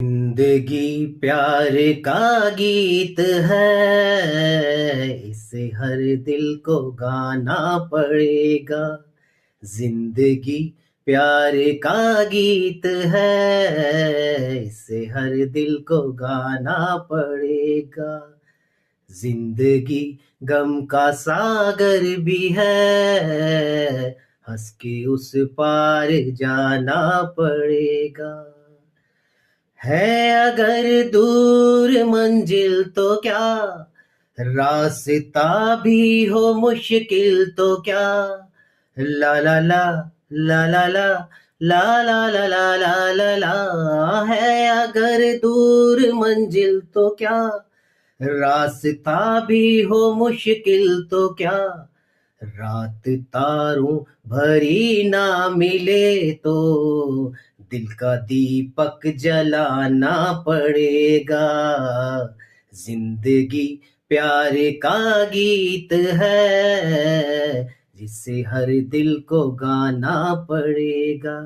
जिंदगी प्यार का गीत है, इसे हर दिल को गाना पड़ेगा। जिंदगी प्यार का गीत है, इसे हर दिल को गाना पड़ेगा। जिंदगी गम का सागर भी है, हंस के उस पार जाना पड़ेगा। है अगर दूर मंजिल तो क्या, रास्ता भी हो मुश्किल तो क्या। ला ला ला ला ला ला ला ला ला ला ला ला ला। है अगर दूर मंजिल तो क्या, रास्ता भी हो मुश्किल तो क्या। रात तारों भरी ना मिले तो दिल का दीपक जलाना पड़ेगा। जिंदगी प्यार का गीत है, जिसे हर दिल को गाना पड़ेगा।